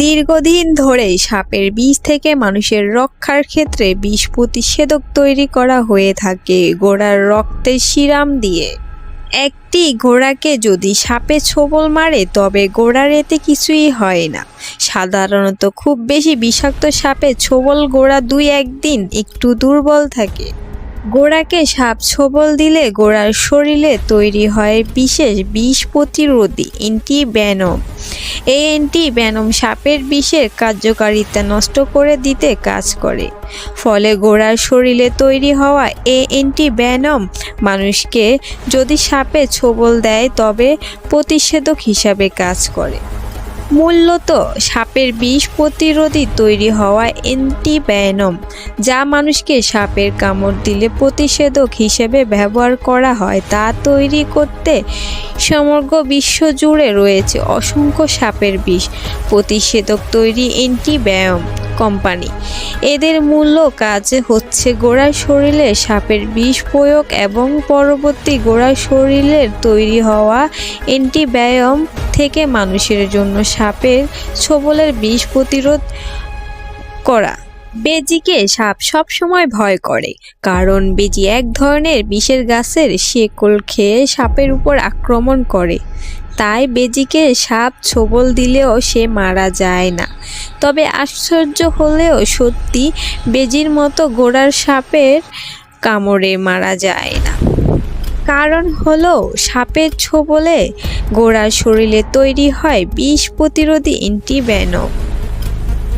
দীর্ঘদিন ধরেই সাপের বিষ থেকে মানুষের রক্ষার ক্ষেত্রে বিষ প্রতিষেধক তৈরি করা হয়ে থাকে ঘোড়ার রক্তের সিরাম দিয়ে। একটি ঘোড়াকে যদি সাপে ছোবল মারে তবে ঘোড়ার এতে কিছুই হয় না। সাধারণত খুব বেশি বিষাক্ত সাপে ছোবল ঘোড়া 2-1 দিন একটু দুর্বল থাকে। ঘোড়াকে সাপ ছোবল দিলে ঘোড়ার শরীরে তৈরি হয় বিশেষ বিষ প্রতিরোধী অ্যান্টিভেনম। এই অ্যান্টিভেনম সাপের বিষের কার্যকারিতা নষ্ট করে দিতে কাজ করে। ফলে ঘোড়ার শরীরে তৈরি হওয়া এই অ্যান্টিভেনম মানুষকে যদি সাপে ছোবল দেয় তবে প্রতিষেধক হিসাবে কাজ করে। মূলত সাপের বিষ প্রতিরোধী তৈরি হওয়া অ্যান্টিভেনম যা মানুষকে সাপের কামড় দিলে প্রতিষেধক হিসেবে ব্যবহার করা হয় তা তৈরি করতে সমগ্র বিশ্ব জুড়ে রয়েছে অসংখ্য সাপের বিষ প্রতিষেধক তৈরি অ্যান্টিভেনম কোম্পানি। এদের মূল কাজ হচ্ছে ঘোড়ার শরীরে সাপের বিষ প্রয়োগ এবং পরবর্তী ঘোড়ার শরীরের তৈরি হওয়া অ্যান্টিভেনম থেকে মানুষের জন্য সাপের ছোবলের বিষ প্রতিরোধ করা। বেজিকে সাপ সবসময় ভয় করে, কারণ বেজি এক ধরনের বিষের গাছের শেকল খেয়ে সাপের উপর আক্রমণ করে। তাই বেজিকে সাপ ছোবল দিলেও সে মারা যায় না। তবে আশ্চর্য হলেও সত্যি, বেজির মতো ঘোড়ার সাপের কামড়ে মারা যায় না। কারণ হলো সাপের ছোবলে ঘোড়ার শরীরে তৈরি হয় বিষ প্রতিরোধী অ্যান্টিভেনম।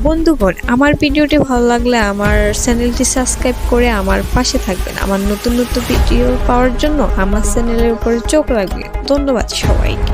বন্ধুগণ, আমার ভিডিওটি ভালো লাগলে আমার চ্যানেলটি সাবস্ক্রাইব করে আমার পাশে থাকবেন। আমার নতুন নতুন ভিডিও পাওয়ার জন্য আমার চ্যানেলের উপরে চোখ রাখবেন। ধন্যবাদ সবাইকে।